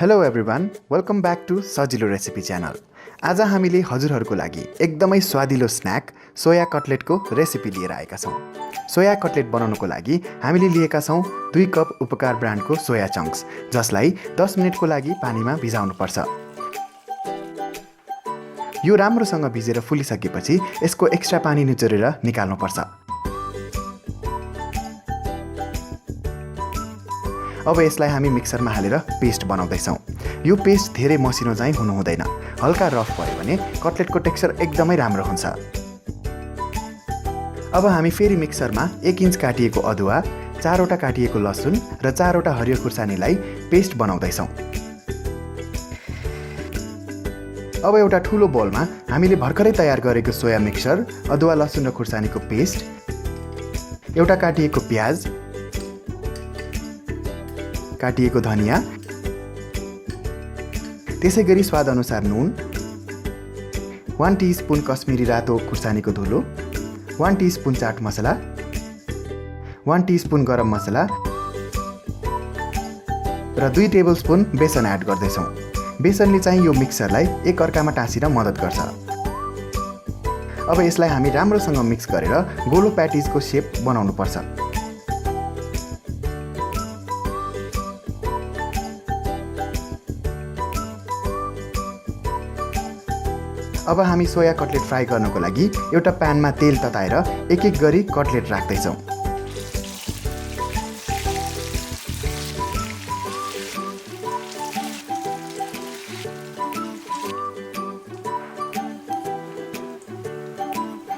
Hello everyone, welcome back to Sajilo recipe channel. आज हामीले हजुरहरूको लागि एकदमै स्वादिलो स्न्याक सोया कटलेटको रेसिपी लिएर आएका छौँ। सोया कटलेट बनाउनको लागि हामीले लिएका छौँ 2 कप उपकार ब्रान्डको सोया चङ्क्स, जसलाई 10 मिनेटको लागि पानीमा भिजाउनुपर्छ। यो राम्रोसँग भिजेर फुलिसकेपछि यसको एक्स्ट्रा पानी निचोरेर निकाल्नुपर्छ। अब यसलाई हामी मिक्सरमा हालेर पेस्ट बनाउँदैछौँ। यो पेस्ट धेरै मसिनो चाहिँ हुनु हुँदैन, हल्का रफ भयो भने कटलेटको टेक्सचर एकदमै राम्रो हुन्छ। अब हामी फेरि मिक्सरमा 1 इन्च काटिएको अदुवा, 4 वटा काटिएको लसुन र 4 वटा हरियो खुर्सानीलाई पेस्ट बनाउँदैछौँ। अब एउटा ठुलो बोलमा हामीले भर्खरै तयार गरेको सोया मिक्सर, अदुवा लसुन र खुर्सानीको पेस्ट, एउटा काटिएको प्याज, काटिएको धनिया, त्यसैगरी स्वादअनुसार नुन, 1 टीस्पुन कश्मिरी रातो खुर्सानीको धुलो, 1 टीस्पुन चाट मसला, 1 टीस्पुन गरम मसला र 2 टेबलस्पुन बेसन एड गर्दैछौँ। बेसनले चाहिँ यो मिक्सरलाई एक अर्कामा टाँसिन मद्दत गर्छ। अब यसलाई हामी राम्रोसँग मिक्स गरेर गोलो प्याटिजको सेप बनाउनुपर्छ। अब हामी सोया कटलेट फ्राई गर्नको लागि एउटा प्यानमा तेल तताएर एक एक गरी कटलेट राख्दैछौँ।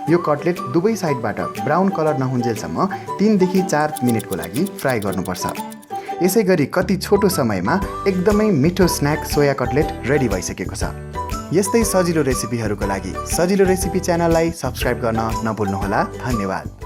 यो कटलेट दुवै साइडबाट ब्राउन कलर नहुन्जेलसम्म 3 देखि 4 मिनेटको लागि फ्राई गर्नुपर्छ। यसै गरी कति छोटो समयमा एकदमै मिठो स्न्याक सोया कटलेट रेडी भइसकेको छ। यस्तै सजिलो रेसिपीहरूको लागि सजिलो रेसिपी च्यानललाई सब्स्क्राइब गर्न नभुल्नुहोला। धन्यवाद।